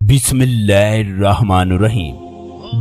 बिस्मिल्लाहिर्रहमानुर्रहीम।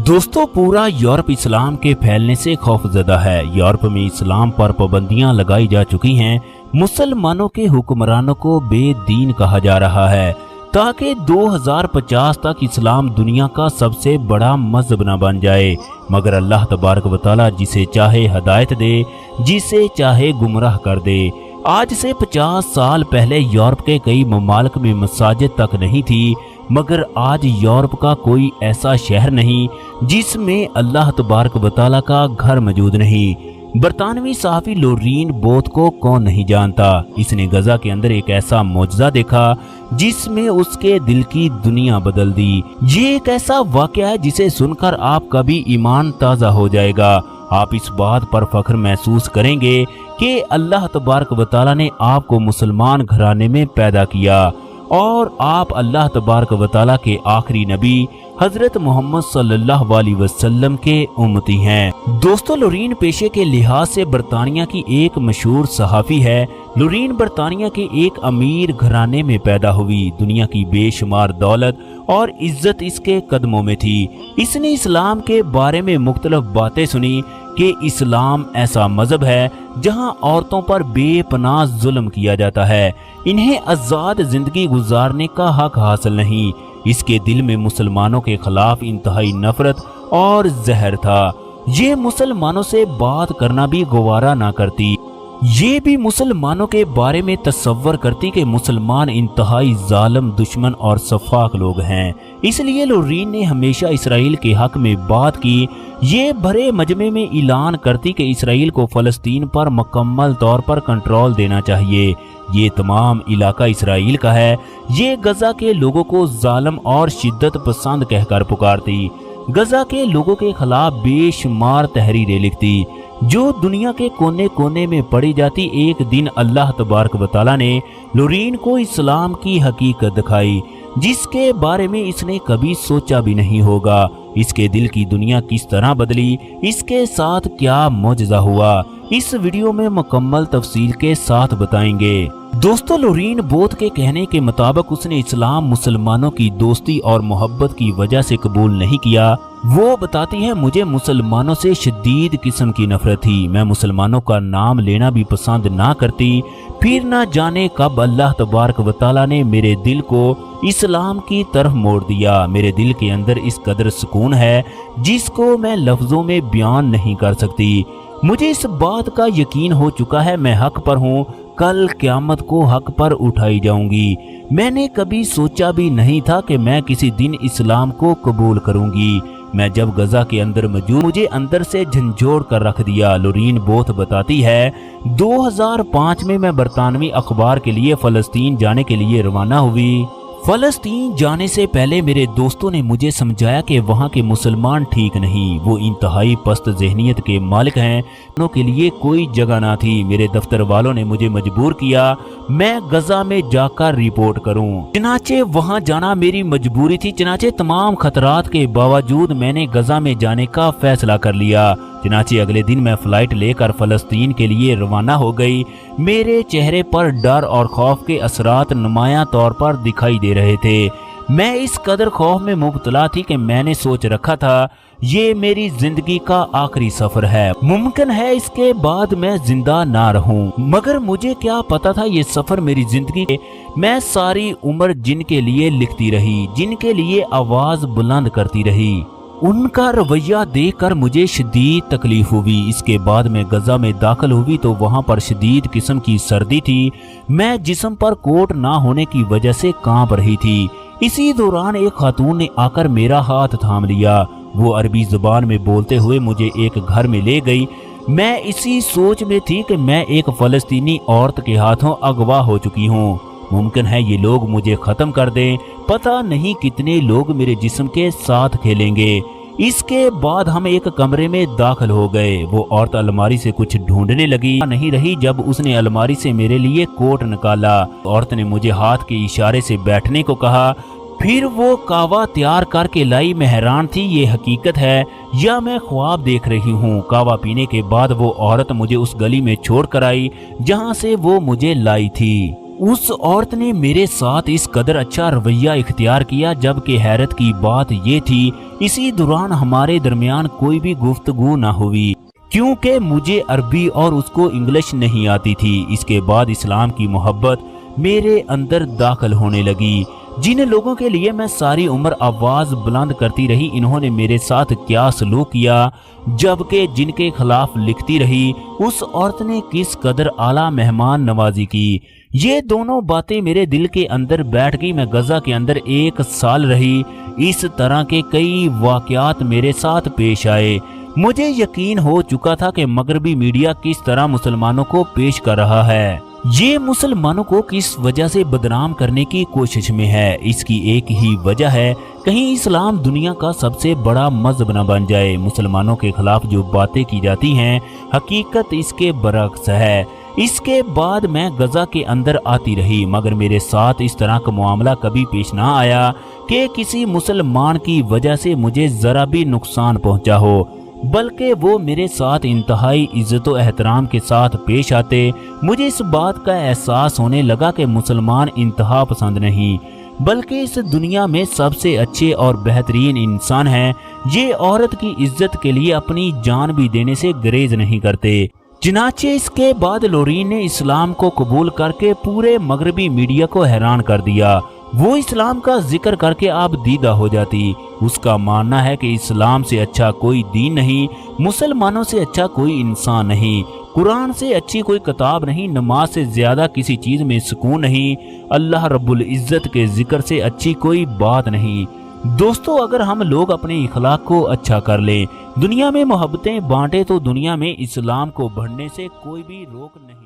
दोस्तों, पूरा यूरोप इस्लाम के फैलने से खौफजदा है। यूरोप में इस्लाम पर पाबंदियां लगाई जा चुकी हैं। मुसलमानों के हुक्मरानों को बेदीन कहा जा रहा है ताकि 2050 तक इस्लाम दुनिया का सबसे बड़ा मजहब न बन जाए। मगर अल्लाह तबारक व तआला जिसे चाहे हदायत दे, जिसे चाहे गुमराह कर दे। आज से 50 साल पहले यूरोप के कई ममालिक में मसाजिद तक नहीं थी, मगर आज यूरोप का कोई ऐसा शहर नहीं जिसमें अल्लाह तबारक व तआला का घर मौजूद नहीं। बरतानवी सहाफ़ी लोरीन बोथ को कौन नहीं जानता। इसने गजा के अंदर एक ऐसा मौजज़ा देखा जिसमें उसके दिल की दुनिया बदल दी। ये एक ऐसा वाक़या है जिसे सुनकर आपका भी ईमान ताज़ा हो जाएगा। आप इस बात पर फख्र महसूस करेंगे कि अल्लाह तबारक व तआला ने आपको मुसलमान घराने में पैदा किया और आप अल्लाह तबारक व तआला के आखिरी नबी हजरत मोहम्मद सल्लल्लाहु अलैहि वसल्लम के उम्मती हैं। दोस्तों, लोरीन पेशे के लिहाज से बरतानिया की एक मशहूर सहाफ़ी है। लोरीन बरतानिया के एक अमीर घराने में पैदा हुई। दुनिया की बेशुमार दौलत और इज्जत इसके कदमों में थी। इसने इस्लाम के बारे में मुख्तलिफ बातें सुनी कि इस्लाम ऐसा मजहब है जहां औरतों पर बेपनाह जुल्म किया जाता है। इन्हें आज़ाद जिंदगी गुजारने का हक हासिल नहीं। इसके दिल में मुसलमानों के खिलाफ इंतहाई नफरत और जहर था। ये मुसलमानों से बात करना भी गवारा ना करती। ये भी मुसलमानों के बारे में तसव्वुर करती कि मुसलमान इंतहाई जालिम, दुश्मन और सफाक लोग हैं। इसलिए लोरीन ने हमेशा इसराइल के हक में बात की। ये भरे मजमे में ऐलान करती कि इसराइल को फ़लस्तीन पर मुकम्मल तौर पर कंट्रोल देना चाहिए। ये तमाम इलाका इसराइल का है। ये गजा के लोगों को जालिम और शिद्दत पसंद कहकर पुकारती। गजा के लोगों के खिलाफ बेशुमार तहरीरें लिखती जो दुनिया के कोने कोने में पढ़ी जाती। एक दिन अल्लाह तबारक व तआला ने लोरीन को इस्लाम की हकीकत दिखाई जिसके बारे में इसने कभी सोचा भी नहीं होगा। इसके दिल की दुनिया किस तरह बदली, इसके साथ क्या मौजज़ा हुआ, इस वीडियो में मुकम्मल तफसील के साथ बताएंगे। दोस्तों, लोरीन बोथ के कहने के मुताबिक उसने इस्लाम मुसलमानों की दोस्ती और मोहब्बत की वजह से कबूल नहीं किया। वो बताती है, मुझे मुसलमानों से शदीद किस्म की नफरत थी। मैं मुसलमानों का नाम लेना भी पसंद ना करती। फिर ना जाने कब अल्लाह तबारक व तआला ने मेरे दिल को इस्लाम की तरफ मोड़ दिया। मेरे दिल के अंदर इस कदर सुकून है जिसको मैं लफ्जों में बयान नहीं कर सकती। मुझे इस बात का यकीन हो चुका है मैं हक पर हूँ। कल क़यामत को हक पर उठाई जाऊंगी। मैंने कभी सोचा भी नहीं था कि मैं किसी दिन इस्लाम को कबूल करूंगी। मैं जब गजा के अंदर मौजूद, मुझे अंदर से झंझोड़ कर रख दिया। लोरीन बोथ बताती है, 2005 में मैं बरतानवी अखबार के लिए फ़लस्तीन जाने के लिए रवाना हुई। फ़लस्तीन जाने से पहले मेरे दोस्तों ने मुझे समझाया कि वहाँ के मुसलमान ठीक नहीं, वो इंतहाई पस्त ज़हनियत के मालिक हैं। उनके के लिए कोई जगह ना थी। मेरे दफ्तर वालों ने मुझे मजबूर किया मैं गजा में जाकर रिपोर्ट करूं। चनाचे वहाँ जाना मेरी मजबूरी थी। चनाचे तमाम खतरात के बावजूद मैंने गजा में जाने का फैसला कर लिया। चनाचे अगले दिन मैं फ्लाइट लेकर फ़लस्तीन के लिए रवाना हो गई। मेरे चेहरे पर डर और खौफ के असरात नुमायां तौर पर दिखाई दे रहे थे। मैं इस कदर खौफ में मुब्तला थी कि मैंने सोच रखा था ये मेरी जिंदगी का आखिरी सफर है। मुमकिन है इसके बाद मैं जिंदा ना रहूं। मगर मुझे क्या पता था ये सफर मेरी जिंदगी के। मैं सारी उम्र जिनके लिए लिखती रही, जिनके लिए आवाज बुलंद करती रही, उनका रवैया देखकर मुझे शदीद तकलीफ हुई। इसके बाद मैं गजा में दाखिल हुई तो वहाँ पर शदीद किस्म की सर्दी थी। मैं जिस्म पर कोट ना होने की वजह से कांप रही थी। इसी दौरान एक खातून ने आकर मेरा हाथ थाम लिया। वो अरबी जुबान में बोलते हुए मुझे एक घर में ले गई। मैं इसी सोच में थी कि मैं एक फ़लस्तीनी औरत के हाथों अगवा हो चुकी हूँ। मुमकिन है ये लोग मुझे ख़त्म कर दें। पता नहीं कितने लोग मेरे जिस्म के साथ खेलेंगे। इसके बाद हम एक कमरे में दाखिल हो गए। वो औरत अलमारी से कुछ ढूंढने लगी। नहीं रही जब उसने अलमारी से मेरे लिए कोट निकाला। औरत ने मुझे हाथ के इशारे से बैठने को कहा। फिर वो कावा तैयार करके लाई। मैं हैरान थी, ये हकीकत है या मैं ख्वाब देख रही हूँ। कावा पीने के बाद वो औरत मुझे उस गली में छोड़ कर आई जहाँ से वो मुझे लाई थी। उस औरत ने मेरे साथ इस कदर अच्छा रवैया इख्तियार किया, जबकि हैरत की बात ये थी इसी दौरान हमारे दरमियान कोई भी गुफ्तगू न हुई, क्योंकि मुझे अरबी और उसको इंग्लिश नहीं आती थी। इसके बाद इस्लाम की मोहब्बत मेरे अंदर दाखिल होने लगी। जिन लोगों के लिए मैं सारी उम्र आवाज बुलंद करती रही, इन्होंने मेरे साथ क्या सलूक किया, जबकि जिनके खिलाफ लिखती रही उस औरत ने किस कदर आला मेहमान नवाजी की। ये दोनों बातें मेरे दिल के अंदर बैठ गई। मैं गजा के अंदर 1 साल रही। इस तरह के कई वाकयात मेरे साथ पेश आए। मुझे यकीन हो चुका था कि मगरबी मीडिया किस तरह मुसलमानों को पेश कर रहा है। ये मुसलमानों को किस वजह से बदनाम करने की कोशिश में है। इसकी एक ही वजह है, कहीं इस्लाम दुनिया का सबसे बड़ा मजहब न बन जाए। मुसलमानों के खिलाफ जो बातें की जाती हैं, हकीकत इसके बरक्स है। इसके बाद मैं गजा के अंदर आती रही, मगर मेरे साथ इस तरह का मामला कभी पेश ना आया कि किसी मुसलमान की वजह से मुझे जरा भी नुकसान पहुंचा हो, बल्कि वो मेरे साथ इंतहाई इज्जत और एहतराम के साथ पेश आते। मुझे इस बात का एहसास होने लगा कि मुसलमान इंतहा पसंद नहीं, बल्कि इस दुनिया में सबसे अच्छे और बेहतरीन इंसान हैं। ये औरत की इज्जत के लिए अपनी जान भी देने से गुरेज नहीं करते। चनाचे इसके बाद लोरीन ने इस्लाम को कबूल करके पूरे मगरबी मीडिया को हैरान कर दिया। वो इस्लाम का जिक्र करके आप दीदा हो जाती। उसका मानना है कि इस्लाम से अच्छा कोई दीन नहीं, मुसलमानों से अच्छा कोई इंसान नहीं, कुरान से अच्छी कोई किताब नहीं, नमाज से ज्यादा किसी चीज में सुकून नहीं, अल्लाह रब्बुल इज्जत के जिक्र से अच्छी कोई बात नहीं। दोस्तों, अगर हम लोग अपने इखलाक को अच्छा कर लें, दुनिया में मोहब्बतें बांटे, तो दुनिया में इस्लाम को बढ़ने से कोई भी रोक नहीं।